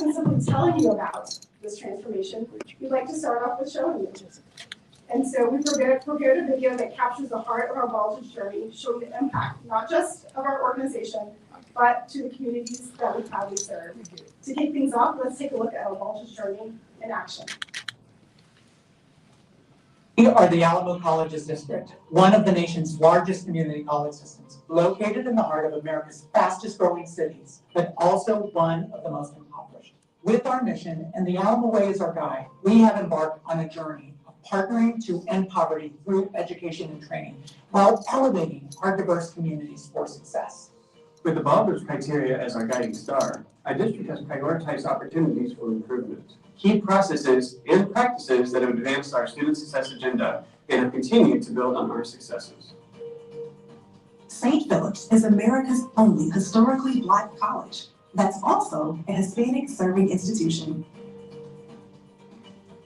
than simply telling you about this transformation, we'd like to start off with showing you. And so we prepared a video that captures the heart of our Baldrige journey, showing the impact, not just of our organization, but to the communities that we proudly serve. To kick things off, let's take a look at our Baldrige journey in action. We are the Alamo Colleges District, one of the nation's largest community college systems, located in the heart of America's fastest growing cities, but also one of the most impoverished. With our mission and the Alamo Way as our guide, we have embarked on a journey of partnering to end poverty through education and training, while elevating our diverse communities for success. With the Baldrige criteria as our guiding star, our district has prioritized opportunities for improvement, key processes and practices that have advanced our student success agenda and have continued to build on our successes. St. Philip's is America's only historically Black college that's also a Hispanic serving institution.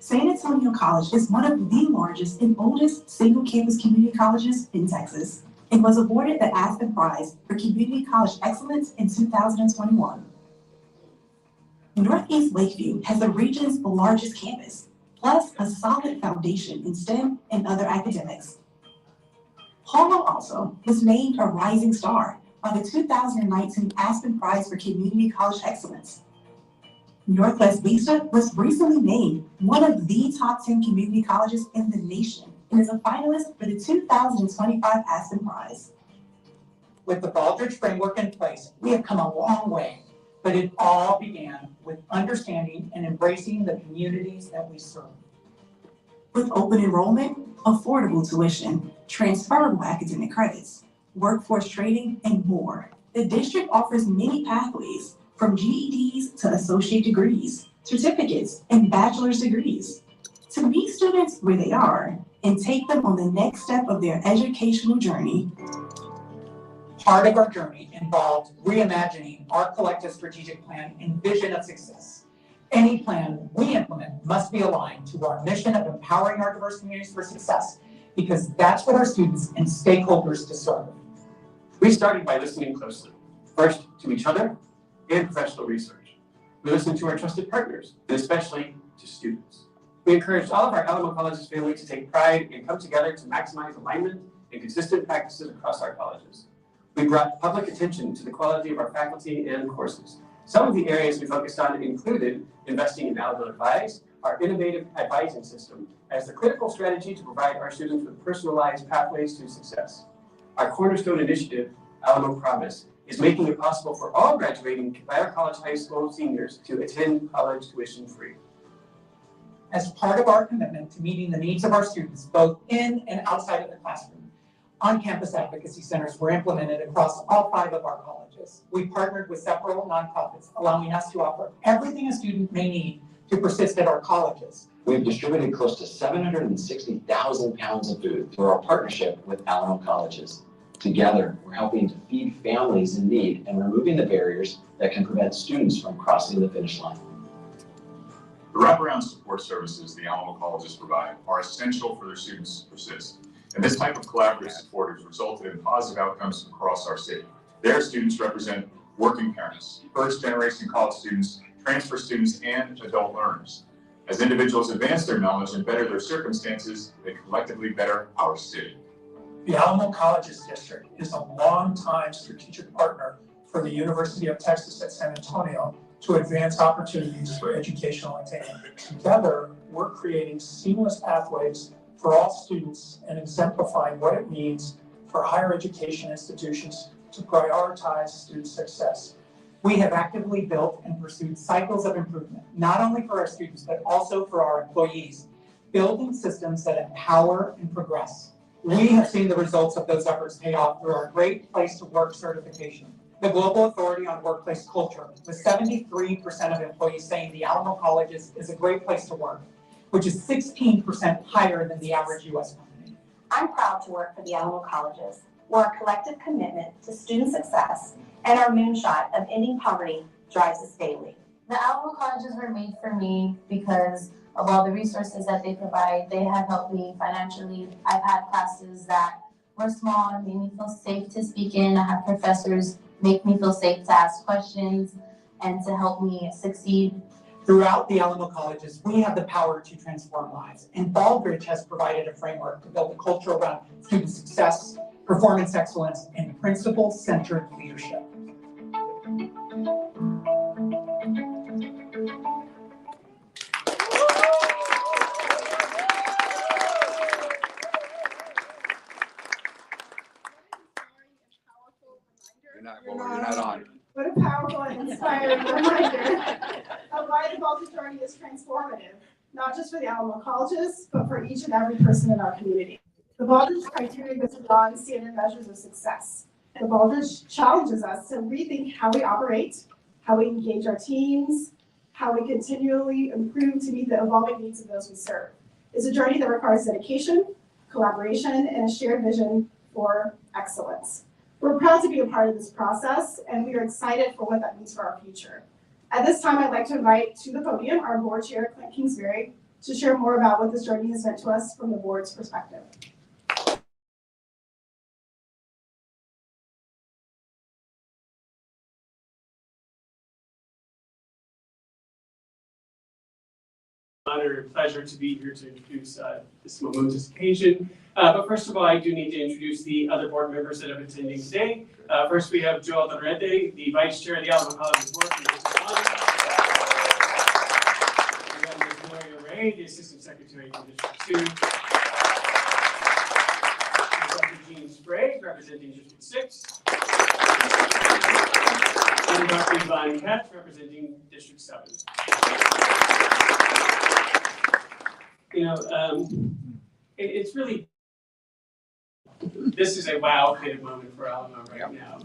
San Antonio College is one of the largest and oldest single campus community colleges in Texas and was awarded the Aspen Prize for Community College Excellence in 2021. Northeast Lakeview has the region's largest campus, plus a solid foundation in STEM and other academics. Homo also was named a Rising Star by the 2019 Aspen Prize for Community College Excellence. Northwest Vista was recently named one of the top 10 community colleges in the nation and is a finalist for the 2025 Aspen Prize. With the Baldrige framework in place, we have come a long way, but it all began with understanding and embracing the communities that we serve. With open enrollment, affordable tuition, transferable academic credits, workforce training, and more, the district offers many pathways from GEDs to associate degrees, certificates, and bachelor's degrees to meet students where they are and take them on the next step of their educational journey. Part of our journey involved reimagining our collective strategic plan and vision of success. Any plan we implement must be aligned to our mission of empowering our diverse communities for success, because that's what our students and stakeholders deserve. We started by listening closely, first to each other and professional research. We listened to our trusted partners, and especially to students. We encouraged all of our Alamo Colleges family to take pride and come together to maximize alignment and consistent practices across our colleges. We brought public attention to the quality of our faculty and courses. Some of the areas we focused on included investing in Alamo Advise, our innovative advising system, as the critical strategy to provide our students with personalized pathways to success. Our cornerstone initiative, Alamo Promise, is making it possible for all graduating Bayer College High School seniors to attend college tuition free. As part of our commitment to meeting the needs of our students, both in and outside of the classroom, on-campus advocacy centers were implemented across all 5 of our colleges. We partnered with several nonprofits, allowing us to offer everything a student may need to persist at our colleges. We've distributed close to 760,000 pounds of food through our partnership with Alamo Colleges. Together, we're helping to feed families in need and removing the barriers that can prevent students from crossing the finish line. The wraparound support services the Alamo Colleges provide are essential for their students to persist. And this type of collaborative support has resulted in positive outcomes across our city. Their students represent working parents, first-generation college students, transfer students, and adult learners. As individuals advance their knowledge and better their circumstances, they collectively better our city. The Alamo Colleges District is a longtime strategic partner for the University of Texas at San Antonio to advance opportunities for educational attainment. Together, we're creating seamless pathways for all students and exemplifying what it means for higher education institutions to prioritize student success. We have actively built and pursued cycles of improvement, not only for our students, but also for our employees, building systems that empower and progress. We have seen the results of those efforts pay off through our Great Place to Work certification, the global authority on workplace culture, with 73% of employees saying the Alamo Colleges is a great place to work, which is 16% higher than the average U.S. company. I'm proud to work for the Alamo Colleges, where our collective commitment to student success and our moonshot of ending poverty drives us daily. The Alamo Colleges were made for me because of all the resources that they provide. They have helped me financially. I've had classes that were small and made me feel safe to speak in. I have professors make me feel safe to ask questions. and to help me succeed. Throughout the Alamo Colleges, we have the power to transform lives, and Baldrige has provided a framework to build a culture around student success, performance excellence, and principle-centered leadership. You're not on. What a powerful and inspiring reminder of why the Baldrige journey is transformative, not just for the Alamo Colleges, but for each and every person in our community. The Baldrige criteria goes beyond standard measures of success. The Baldrige challenges us to rethink how we operate, how we engage our teams, how we continually improve to meet the evolving needs of those we serve. It's a journey that requires dedication, collaboration, and a shared vision for excellence. We're proud to be a part of this process, and we are excited for what that means for our future. At this time, I'd like to invite to the podium our board chair, Clint Kingsbury, to share more about what this journey has meant to us from the board's perspective. Honor and pleasure to be here to introduce this momentous occasion. But first of all, I do need to introduce the other board members that are attending today. First, we have Joel Baldrige, the Vice Chair of the Alamo Colleges Board. We have Ms. Moira Ray, the Assistant Secretary for District 2. Dr. Jean Sprague, representing District 6. And Dr. Yvonne Katz, representing District 7. You know, it's really, this is a wow kind of moment for Alamo right now.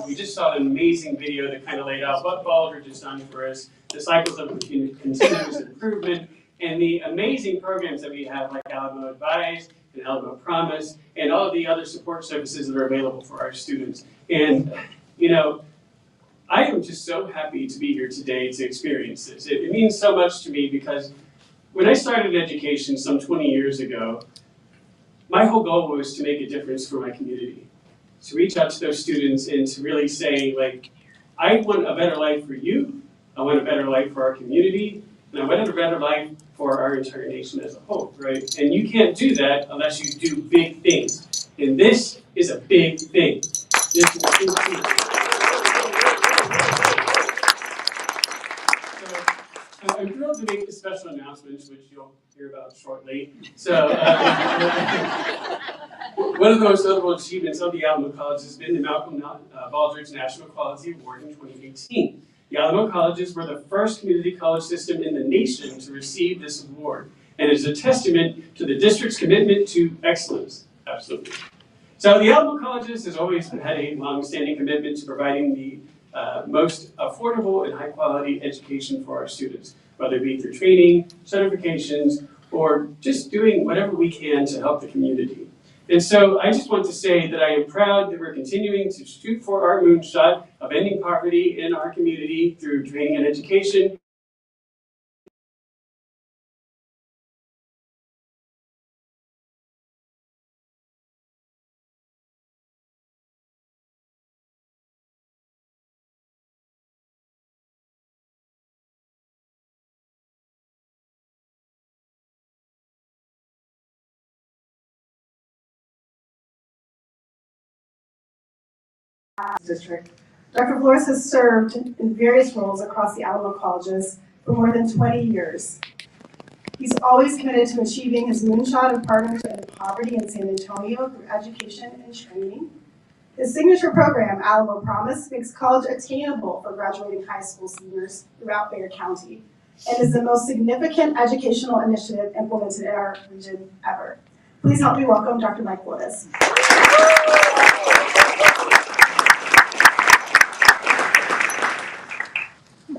We just saw an amazing video that kind of laid out what Baldrige has done for us, the cycles of continuous improvement, and the amazing programs that we have like Alamo Advise and Alamo Promise, and all of the other support services that are available for our students. And, you know, I am just so happy to be here today to experience this. It means so much to me because when I started education some 20 years ago, my whole goal was to make a difference for my community, to reach out to those students and to really say, like, I want a better life for you, I want a better life for our community, and I want a better life for our entire nation as a whole, right? And you can't do that unless you do big things. And this is a big thing. This is a big thing. I'm thrilled to make the special announcements, which you'll hear about shortly. So, one of the most notable achievements of the Alamo College has been the Malcolm Baldrige National Quality Award in 2018. The Alamo Colleges were the first community college system in the nation to receive this award, and it is a testament to the district's commitment to excellence. Absolutely. So, the Alamo Colleges has always had a long-standing commitment to providing the most affordable and high-quality education for our students, whether it be through training, certifications, or just doing whatever we can to help the community. And so I just want to say that I am proud that we're continuing to shoot for our moonshot of ending poverty in our community through training and education. District. Dr. Flores has served in various roles across the Alamo Colleges for more than 20 years. He's always committed to achieving his moonshot of partners to end poverty in San Antonio through education and training. His signature program, Alamo Promise, makes college attainable for graduating high school seniors throughout Bexar County and is the most significant educational initiative implemented in our region ever. Please help me welcome Dr. Mike Flores.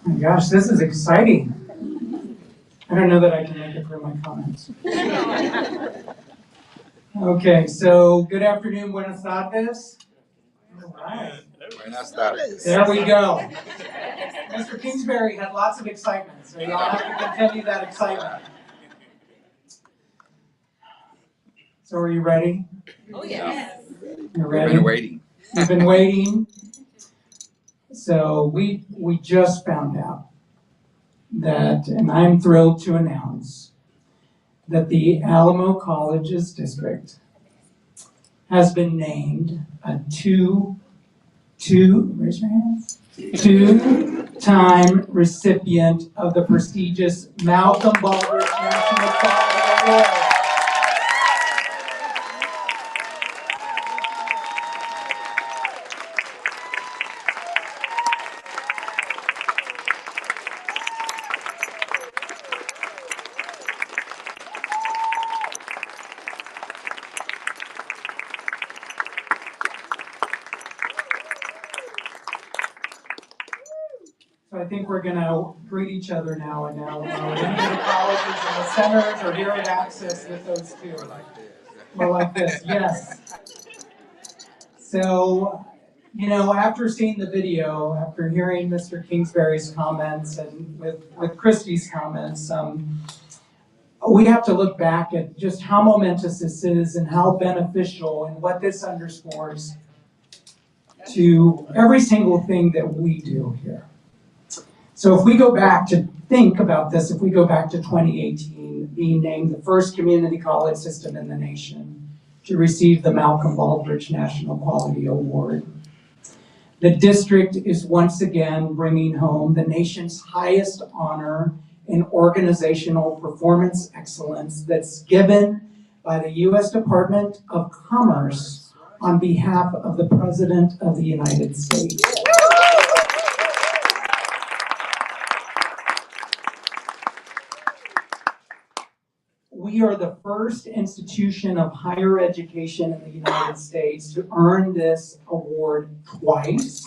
Oh my gosh, this is exciting. I don't know that I can make it through my comments. Okay, so good afternoon, buenas tardes. All right. Buenas tardes. There we go. Mr. Kingsbury had lots of excitement, so y'all have to continue that excitement. So are you ready? Oh, yes. You're We've ready? been waiting. You've been waiting. So we just found out that, and I'm thrilled to announce, that the Alamo Colleges District has been named a raise your hands, two-time recipient of the prestigious Malcolm Baldrige National Quality Award. So I think we're gonna greet each other now, and now any of the colleges and the centers are here at Access with those two. We're like this, yes. So, you know, after seeing the video, after hearing Mr. Kingsbury's comments and with Christie's comments, we have to look back at just how momentous this is and how beneficial and what this underscores to every single thing that we do here. So if we go back to think about this, if we go back to 2018, being named the first community college system in the nation to receive the Malcolm Baldrige National Quality Award, the district is once again bringing home the nation's highest honor in organizational performance excellence that's given by the U.S. Department of Commerce on behalf of the President of the United States. We are the first institution of higher education in the United States to earn this award twice,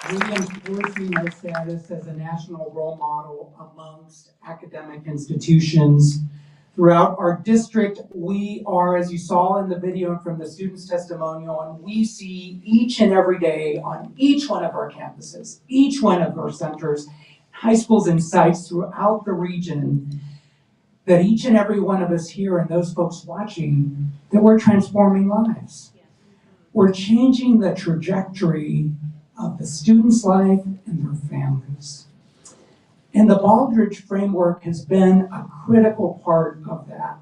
reinforcing our status as a national role model amongst academic institutions. Throughout our district, we are, as you saw in the video and from the students' testimonial, and we see each and every day on each one of our campuses, each one of our centers, high schools and sites throughout the region, that each and every one of us here and those folks watching, that we're transforming lives. We're changing the trajectory of the student's life and their families. And the Baldrige framework has been a critical part of that.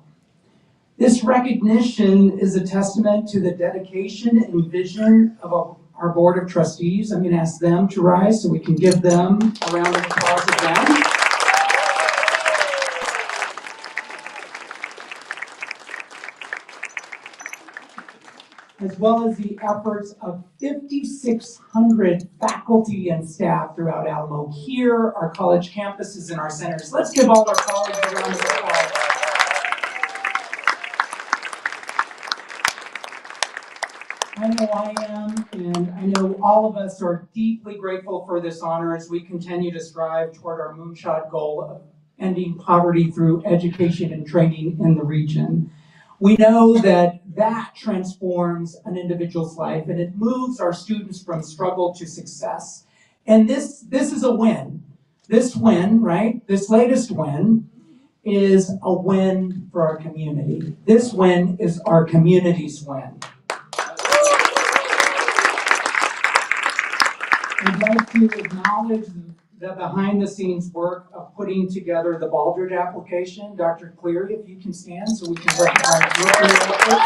This recognition is a testament to the dedication and vision of our Board of Trustees. I'm going to ask them to rise so we can give them a round of applause again. As well as the efforts of 5,600 faculty and staff throughout Alamo here, our college campuses, and our centers. Let's give all our colleagues a round of applause. I know I am, and I know all of us are deeply grateful for this honor as we continue to strive toward our moonshot goal of ending poverty through education and training in the region. We know that transforms an individual's life, and it moves our students from struggle to success. And this is a win. This win, right? This latest win is a win for our community. This win is our community's win. I'd like to acknowledge the behind-the-scenes work of putting together the Baldrige application. Dr. Cleary, if you can stand so we can recognize your effort.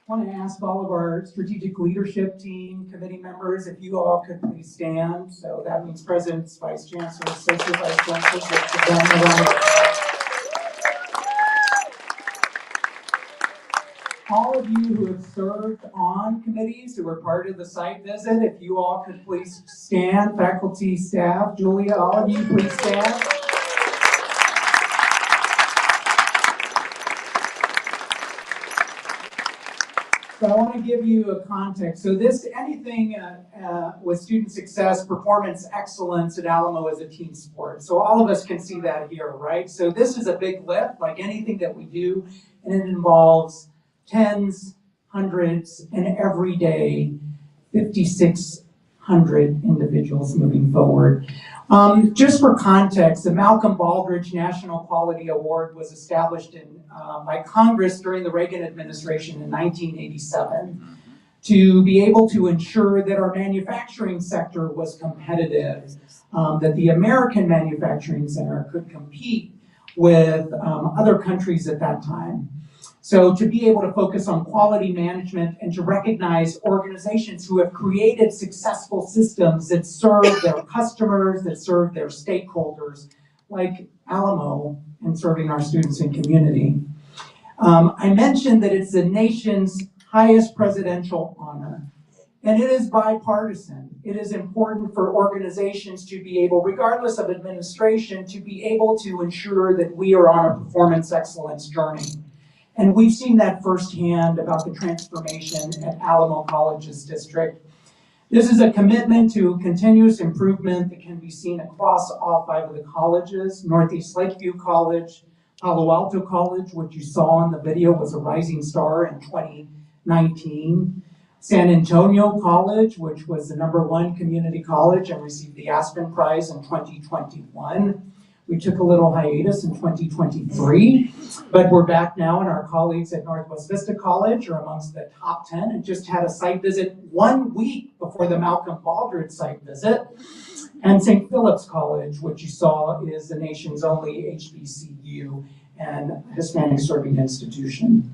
I want to ask all of our strategic leadership team, committee members, if you all could please stand. So that means presidents, vice chancellors, associate vice chancellors, all of you who have served on committees, who were part of the site visit, if you all could please stand, faculty, staff, Julia, all of you please stand. So I want to give you a context. So anything with student success, performance excellence at Alamo is a team sport. So all of us can see that here, right? So this is a big lift, like anything that we do, and it involves tens, hundreds, and every day, 5,600 100 individuals moving forward. Just for context, the Malcolm Baldrige National Quality Award was established by Congress during the Reagan administration in 1987 to be able to ensure that our manufacturing sector was competitive, that the American manufacturing sector could compete with other countries at that time. So to be able to focus on quality management and to recognize organizations who have created successful systems that serve their customers, that serve their stakeholders, like Alamo and serving our students and community. I mentioned that it's the nation's highest presidential honor, and it is bipartisan. It is important for organizations to be able, regardless of administration, to be able to ensure that we are on a performance excellence journey. And we've seen that firsthand about the transformation at Alamo Colleges District. This is a commitment to continuous improvement that can be seen across all 5 of the colleges. Northeast Lakeview College, Palo Alto College, which you saw in the video, was a rising star in 2019. San Antonio College, which was the #1 community college and received the Aspen Prize in 2021. We took a little hiatus in 2023, but we're back now, and our colleagues at Northwest Vista College are amongst the top 10 and just had a site visit 1 week before the Malcolm Baldrige site visit. And St. Philip's College, which you saw is the nation's only HBCU and Hispanic serving institution.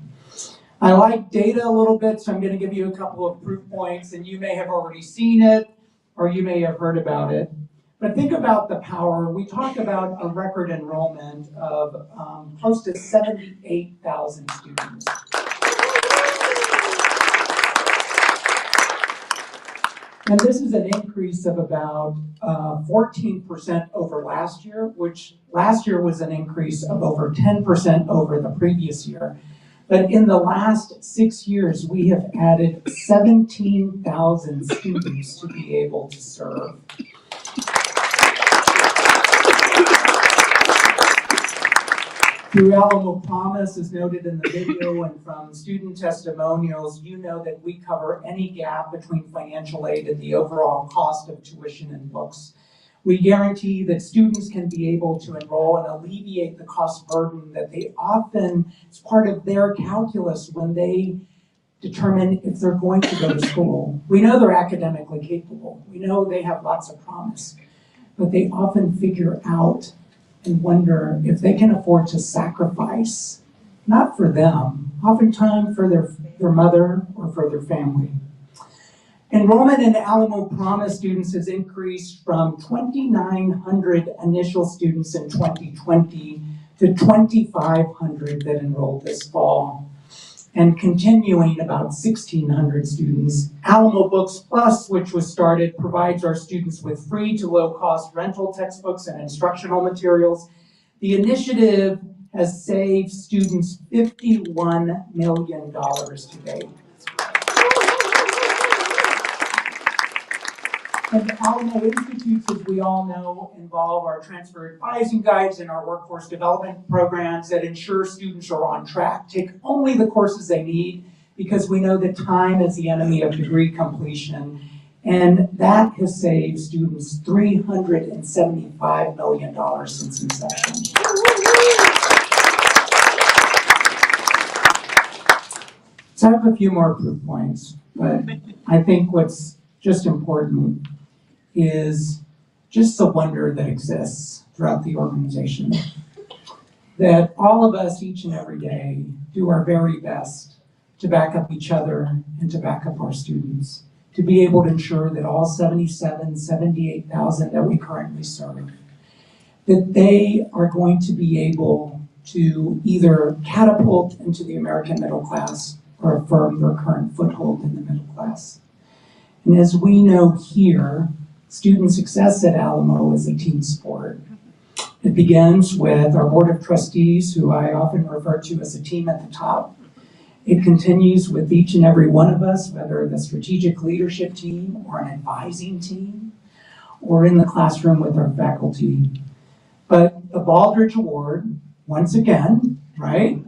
I like data a little bit, so I'm going to give you a couple of proof points, and you may have already seen it or you may have heard about it. But think about the power. We talk about a record enrollment of close to 78,000 students. And this is an increase of about 14% over last year, which last year was an increase of over 10% over the previous year. But in the last 6 years, we have added 17,000 students to be able to serve. Through Alamo Promise, as noted in the video and from student testimonials, you know that we cover any gap between financial aid and the overall cost of tuition and books. We guarantee that students can be able to enroll and alleviate the cost burden that they often, it's part of their calculus when they determine if they're going to go to school. We know they're academically capable. We know they have lots of promise, but they often figure out and wonder if they can afford to sacrifice, not for them, oftentimes for their mother or for their family. Enrollment in Alamo Promise students has increased from 2,900 initial students in 2020 to 2,500 that enrolled this fall, and continuing about 1,600 students. Alamo Books Plus, which was started, provides our students with free to low-cost rental textbooks and instructional materials. The initiative has saved students $51 million to date. And Alamo Institutes, as we all know, involve our transfer advising guides and our workforce development programs that ensure students are on track, take only the courses they need, because we know that time is the enemy of degree completion. And that has saved students $375 million since inception. So I have a few more proof points, but I think what's just important is just the wonder that exists throughout the organization. That all of us each and every day do our very best to back up each other and to back up our students, to be able to ensure that all 78,000 that we currently serve, that they are going to be able to either catapult into the American middle class or affirm their current foothold in the middle class. And as we know here, student success at Alamo is a team sport. It begins with our board of trustees, who I often refer to as a team at the top. It continues with each and every one of us, whether the strategic leadership team or an advising team, or in the classroom with our faculty. But the Baldrige Award, once again, right,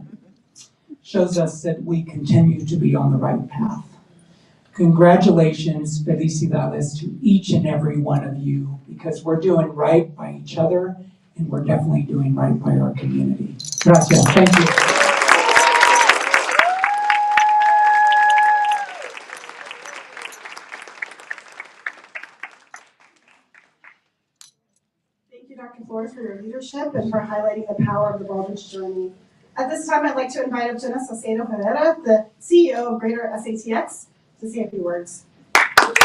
shows us that we continue to be on the right path. Congratulations, felicidades to each and every one of you, because we're doing right by each other and we're definitely doing right by our community. Gracias. Thank you. Thank you, Dr. Flores, for your leadership and for highlighting the power of the Baldrige journey. At this time, I'd like to invite up Jenna Salcedo Herrera, the CEO of Greater SATX, to say a few words. Good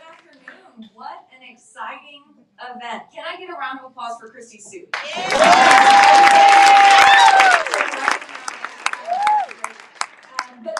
afternoon. What an exciting event. Can I get a round of applause for Christy's suit? But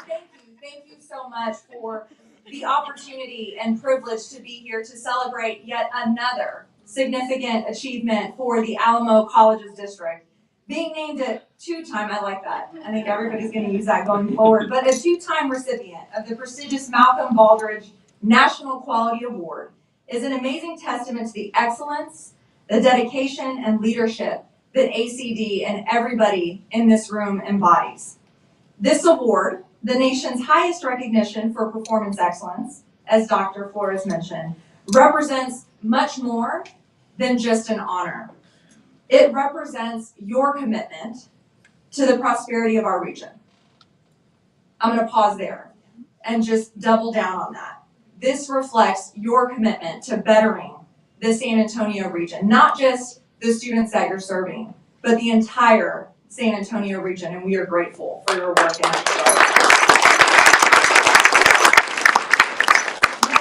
thank you so much for the opportunity and privilege to be here to celebrate yet another significant achievement for the Alamo Colleges District. Being named a two-time, I like that. I think everybody's going to use that going forward, but a two-time recipient of the prestigious Malcolm Baldrige National Quality Award is an amazing testament to the excellence, the dedication, and leadership that ACD and everybody in this room embodies. This award, the nation's highest recognition for performance excellence, as Dr. Flores mentioned, represents much more than just an honor. It represents your commitment to the prosperity of our region. I'm going to pause there and just double down on that. This reflects your commitment to bettering the San Antonio region, not just the students that you're serving, but the entire San Antonio region, and we are grateful for your work in that regard.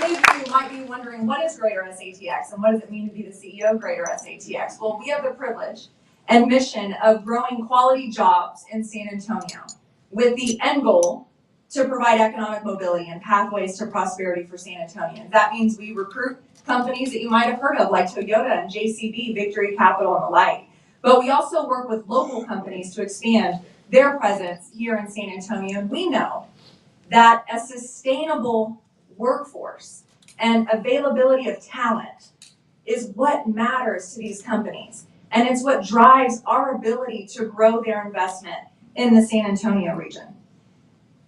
Many of you might be wondering, what is Greater SATX and what does it mean to be the CEO of Greater SATX? Well, we have the privilege and mission of growing quality jobs in San Antonio with the end goal to provide economic mobility and pathways to prosperity for San Antonians. That means we recruit companies that you might have heard of like Toyota and JCB, Victory Capital, and the like. But we also work with local companies to expand their presence here in San Antonio. And we know that a sustainable workforce and availability of talent is what matters to these companies. And it's what drives our ability to grow their investment in the San Antonio region.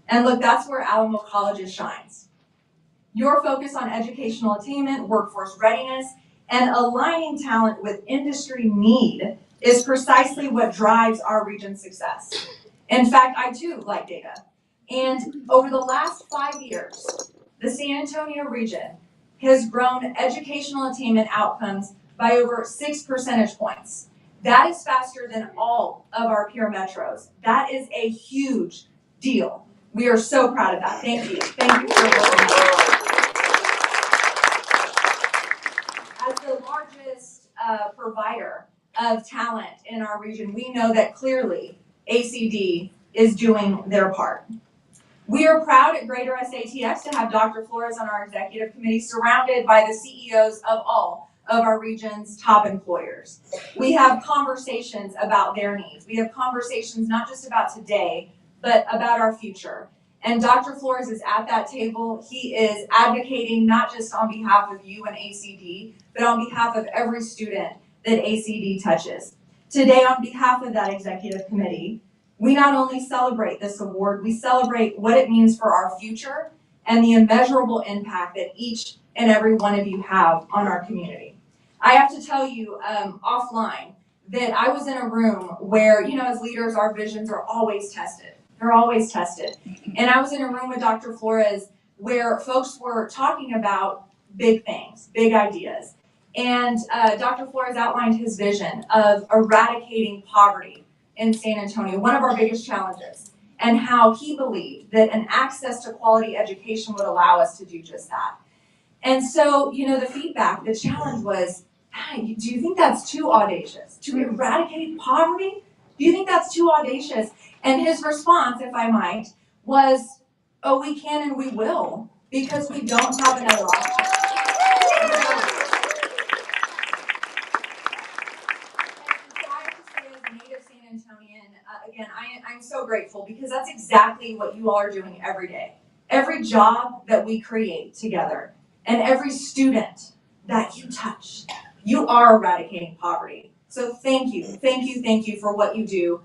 And look, that's where Alamo Colleges shines. Your focus on educational attainment, workforce readiness, and aligning talent with industry need is precisely what drives our region's success. In fact, I too like data. And over the last 5 years, the San Antonio region has grown educational attainment outcomes by over 6 percentage points. That is faster than all of our peer metros. That is a huge deal. We are so proud of that. Thank you. Thank you for working on that. As the largest provider of talent in our region, we know that clearly ACD is doing their part. We are proud at Greater SATX to have Dr. Flores on our executive committee, surrounded by the CEOs of all of our region's top employers. We have conversations about their needs. We have conversations not just about today, but about our future. And Dr. Flores is at that table. He is advocating not just on behalf of you and ACD, but on behalf of every student that ACD touches. Today, on behalf of that executive committee, we not only celebrate this award, we celebrate what it means for our future and the immeasurable impact that each and every one of you have on our community. I have to tell you offline that I was in a room where, as leaders, our visions are always tested. They're always tested. And I was in a room with Dr. Flores where folks were talking about big things, big ideas. And Dr. Flores outlined his vision of eradicating poverty in San Antonio, one of our biggest challenges, and how he believed that an access to quality education would allow us to do just that. And so, the feedback, the challenge was, hey, do you think that's too audacious? To eradicate poverty? Do you think that's too audacious? And his response, if I might, was, oh, we can and we will, because we don't have another option. Again, I'm so grateful because that's exactly what you all are doing every day. Every job that we create together and every student that you touch, you are eradicating poverty. So thank you for what you do.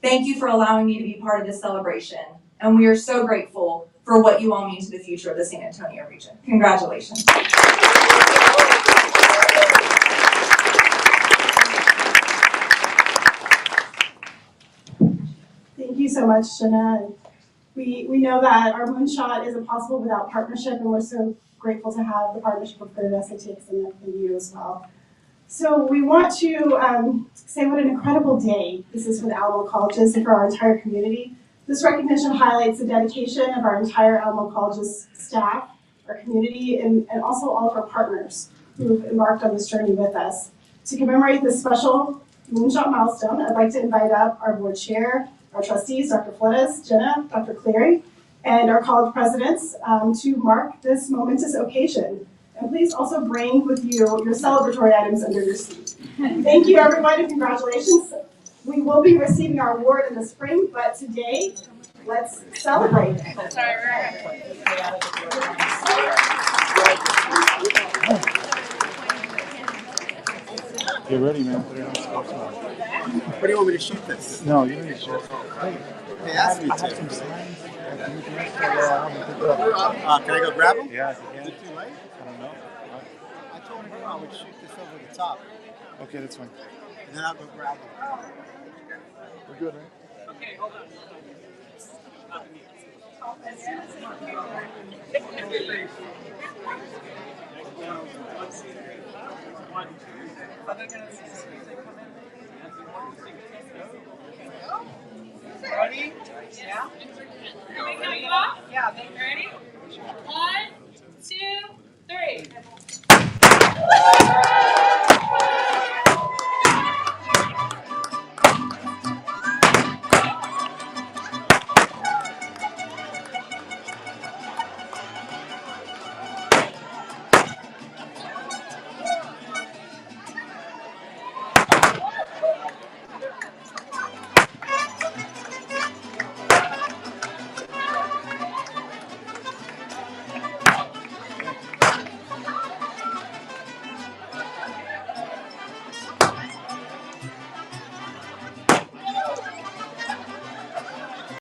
Thank you for allowing me to be part of this celebration, and we are so grateful for what you all mean to the future of the San Antonio region. Congratulations. Thank you so much, Jenna. We know that our moonshot isn't possible without partnership, and we're so grateful to have the partnership of Good SATX and you as well. So we want to say what an incredible day this is for the Alamo Colleges and for our entire community. This recognition highlights the dedication of our entire Alamo Colleges staff, our community, and also all of our partners who've embarked on this journey with us. To commemorate this special moonshot milestone, I'd like to invite up our board chair, our trustees, Dr. Flores, Jenna, Dr. Cleary, and our college presidents to mark this momentous occasion. And please also bring with you your celebratory items under your seat. Thank you, everyone, and congratulations. We will be receiving our award in the spring, but today, let's celebrate. Get ready, man. What do you want me to shoot this? No, you don't need to shoot. They asked me to. Some signs. Can I go grab them? Yeah, if you Is can. it too late? I don't know. I told her I would shoot this over the top, Okay, that's fine. and then I'll go grab them. We're good, right? Ready? Yeah. Can we count you off? Yeah. Ready? 1, 2, 3.